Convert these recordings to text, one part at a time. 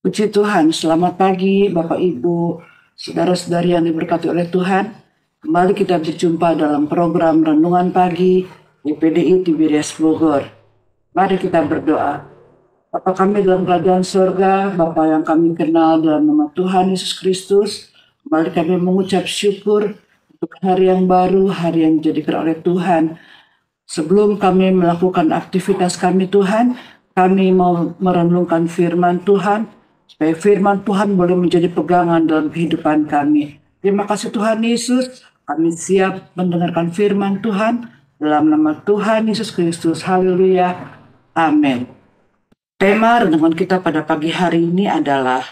Puji Tuhan, selamat pagi Bapak Ibu, saudara-saudari yang diberkati oleh Tuhan. Kembali kita berjumpa dalam program Renungan Pagi YPDI Tiberias Bogor. Mari kita berdoa. Bapa kami dalam kerajaan surga, Bapa yang kami kenal dalam nama Tuhan Yesus Kristus, kembali kami mengucap syukur untuk hari yang baru, hari yang dijadikan oleh Tuhan. Sebelum kami melakukan aktivitas kami Tuhan, kami mau merenungkan firman Tuhan, supaya firman Tuhan boleh menjadi pegangan dalam kehidupan kami. Terima kasih Tuhan Yesus, kami siap mendengarkan firman Tuhan dalam nama Tuhan Yesus Kristus. Haleluya. Amin. Tema renungan kita pada pagi hari ini adalah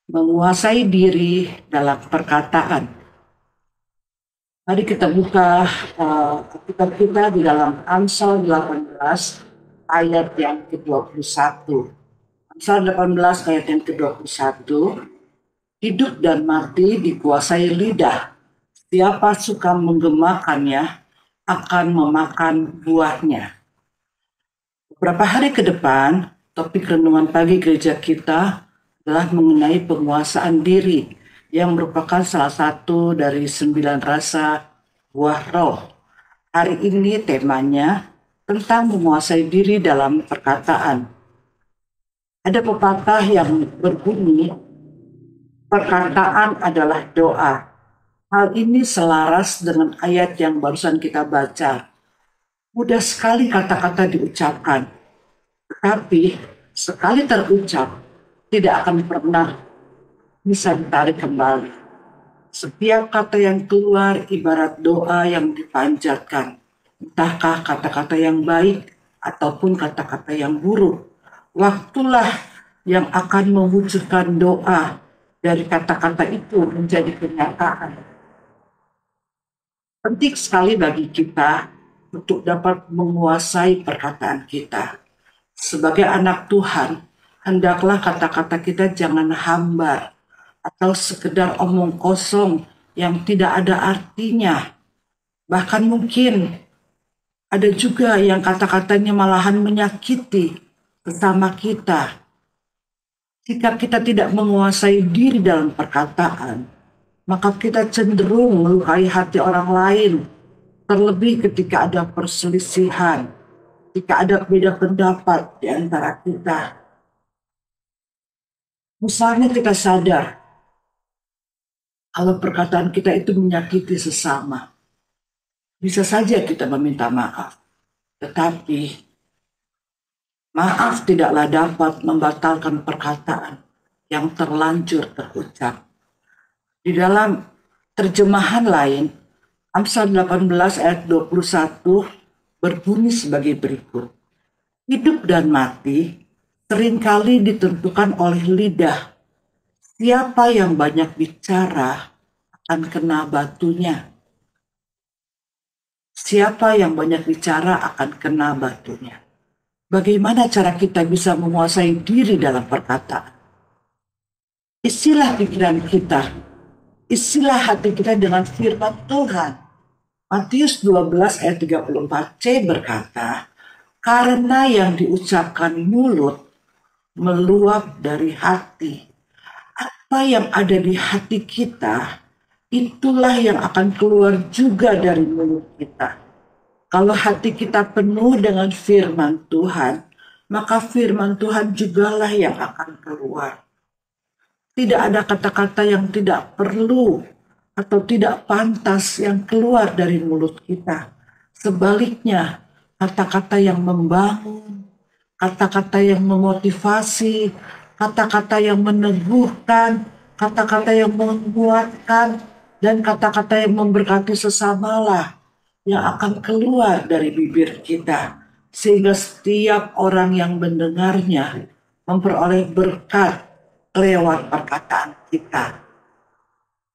menguasai diri dalam perkataan. Mari kita buka kitab kita di dalam Amsal 18 ayat yang ke-21. Amsal 18 ayat yang ke-21. Hidup dan mati dikuasai lidah. Siapa suka menggemakannya akan memakan buahnya. Beberapa hari ke depan, topik renungan pagi gereja kita adalah mengenai penguasaan diri, yang merupakan salah satu dari 9 rasa buah roh. Hari ini temanya tentang menguasai diri dalam perkataan. Ada pepatah yang berbunyi, perkataan adalah doa. Hal ini selaras dengan ayat yang barusan kita baca. Mudah sekali kata-kata diucapkan, tetapi sekali terucap tidak akan pernah bisa ditarik kembali. Setiap kata yang keluar ibarat doa yang dipanjatkan, entahkah kata-kata yang baik ataupun kata-kata yang buruk. Waktulah yang akan mewujudkan doa dari kata-kata itu menjadi kenyataan. Penting sekali bagi kita untuk dapat menguasai perkataan kita. Sebagai anak Tuhan, hendaklah kata-kata kita jangan hambar atau sekedar omong kosong yang tidak ada artinya. Bahkan mungkin ada juga yang kata-katanya malahan menyakiti sesama kita. Jika kita tidak menguasai diri dalam perkataan, maka kita cenderung melukai hati orang lain. Terlebih ketika ada perselisihan, ketika ada beda pendapat di antara kita. Misalnya kita sadar kalau perkataan kita itu menyakiti sesama, bisa saja kita meminta maaf. Tetapi maaf tidaklah dapat membatalkan perkataan yang terlanjur terucap. Di dalam terjemahan lain, Amsal 18 ayat 21 berbunyi sebagai berikut. Hidup dan mati seringkali ditentukan oleh lidah. Siapa yang banyak bicara akan kena batunya. Siapa yang banyak bicara akan kena batunya. Bagaimana cara kita bisa menguasai diri dalam perkataan? Isilah pikiran kita, isilah hati kita dengan firman Tuhan. Matius 12 ayat 34c berkata, karena yang diucapkan mulut meluap dari hati. Apa yang ada di hati kita, itulah yang akan keluar juga dari mulut kita. Kalau hati kita penuh dengan firman Tuhan, maka firman Tuhan jugalah yang akan keluar. Tidak ada kata-kata yang tidak perlu atau tidak pantas yang keluar dari mulut kita. Sebaliknya, kata-kata yang membangun, kata-kata yang memotivasi, kata-kata yang meneguhkan, kata-kata yang menguatkan, dan kata-kata yang memberkati sesamalah yang akan keluar dari bibir kita. Sehingga setiap orang yang mendengarnya memperoleh berkat lewat perkataan kita.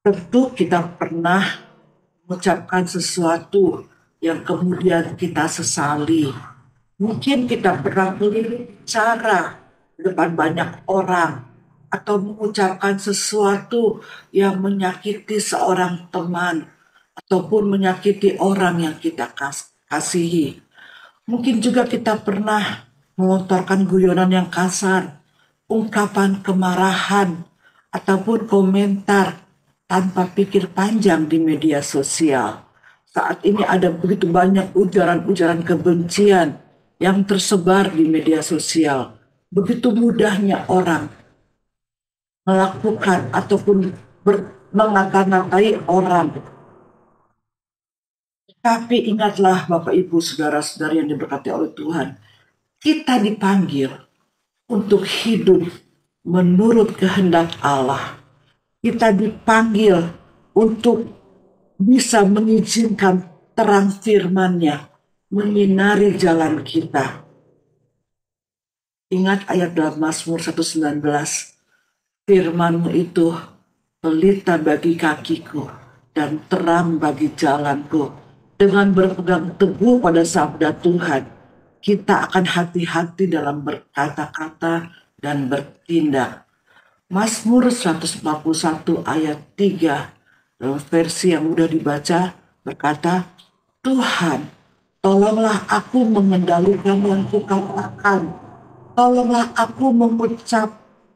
Tentu kita pernah mengucapkan sesuatu yang kemudian kita sesali. Mungkin kita pernah bicara di depan banyak orang atau mengucapkan sesuatu yang menyakiti seorang teman ataupun menyakiti orang yang kita kasihi. Mungkin juga kita pernah melontarkan guyonan yang kasar ungkapan kemarahan ataupun komentar tanpa pikir panjang di media sosial. Saat ini ada begitu banyak ujaran-ujaran kebencian yang tersebar di media sosial. Begitu mudahnya orang melakukan ataupun mengata-ngatai orang. Tapi ingatlah Bapak Ibu saudara-saudari yang diberkati oleh Tuhan, kita dipanggil untuk hidup menurut kehendak Allah. Kita dipanggil untuk bisa mengizinkan terang firman-Nya menyinari jalan kita. Ingat ayat dalam Mazmur 119, firman-Mu itu pelita bagi kakiku dan terang bagi jalanku. Dengan berpegang teguh pada sabda Tuhan, kita akan hati-hati dalam berkata-kata dan bertindak. Mazmur 141 ayat 3 dalam versi yang mudah dibaca berkata, Tuhan, tolonglah aku mengendalikan yang kukatakan. Tolonglah aku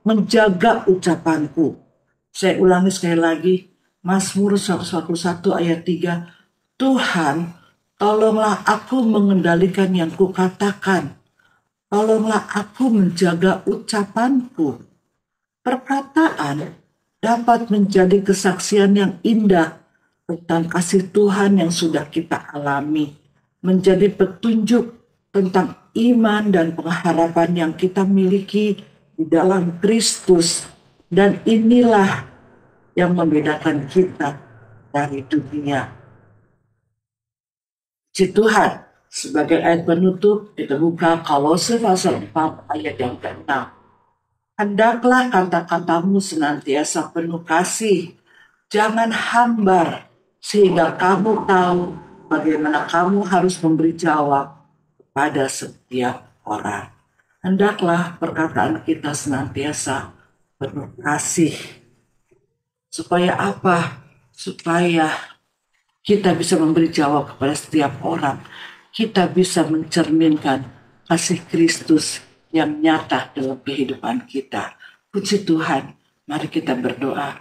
menjaga ucapanku. Saya ulangi sekali lagi, Mazmur 141 ayat 3, Tuhan, tolonglah aku mengendalikan yang kukatakan. Tolonglah aku menjaga ucapanku. Perkataan dapat menjadi kesaksian yang indah tentang kasih Tuhan yang sudah kita alami. Menjadi petunjuk tentang iman dan pengharapan yang kita miliki di dalam Kristus. Dan inilah yang membedakan kita dari dunia. Puji Tuhan, sebagai ayat penutup kita buka Kolose pasal 4 ayat yang ke-6. Hendaklah kata-katamu senantiasa penuh kasih, jangan hambar, sehingga kamu tahu bagaimana kamu harus memberi jawab kepada setiap orang. Hendaklah perkataan kita senantiasa penuh kasih. Supaya apa? Supaya kita bisa memberi jawab kepada setiap orang. Kita bisa mencerminkan kasih Kristus yang nyata dalam kehidupan kita. Puji Tuhan, mari kita berdoa.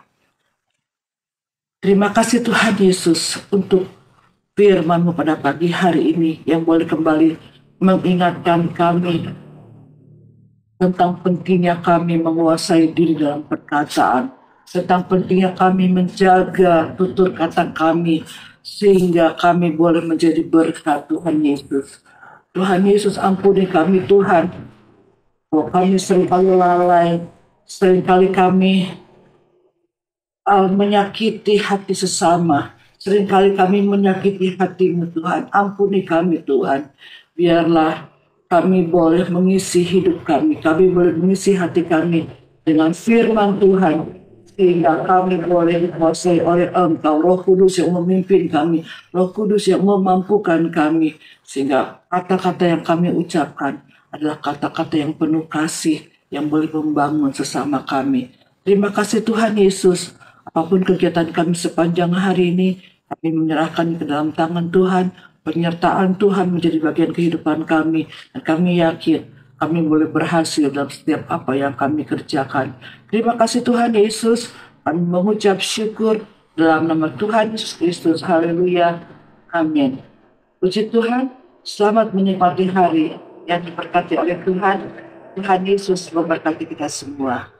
Terima kasih Tuhan Yesus untuk firman-Mu pada pagi hari ini yang boleh kembali mengingatkan kami tentang pentingnya kami menguasai diri dalam perkataan, tentang pentingnya kami menjaga tutur kata kami, sehingga kami boleh menjadi berkat Tuhan Yesus. Tuhan Yesus, ampuni kami Tuhan. Oh, kami seringkali lalai, seringkali kami menyakiti hati sesama. Seringkali kami menyakiti hati-Mu Tuhan. Ampuni kami Tuhan. Biarlah kami boleh mengisi hidup kami. Kami boleh mengisi hati kami dengan firman Tuhan. Sehingga kami boleh dikuasai oleh Engkau, Roh Kudus yang memimpin kami, Roh Kudus yang memampukan kami. Sehingga kata-kata yang kami ucapkan adalah kata-kata yang penuh kasih, yang boleh membangun sesama kami. Terima kasih Tuhan Yesus. Apapun kegiatan kami sepanjang hari ini, kami menyerahkan ke dalam tangan Tuhan. Penyertaan Tuhan menjadi bagian kehidupan kami. Dan kami yakin kami boleh berhasil dalam setiap apa yang kami kerjakan. Terima kasih Tuhan Yesus. Kami mengucap syukur dalam nama Tuhan Yesus Kristus. Haleluya. Amin. Puji Tuhan. Selamat menikmati hari yang diberkati oleh Tuhan. Tuhan Yesus memberkati kita semua.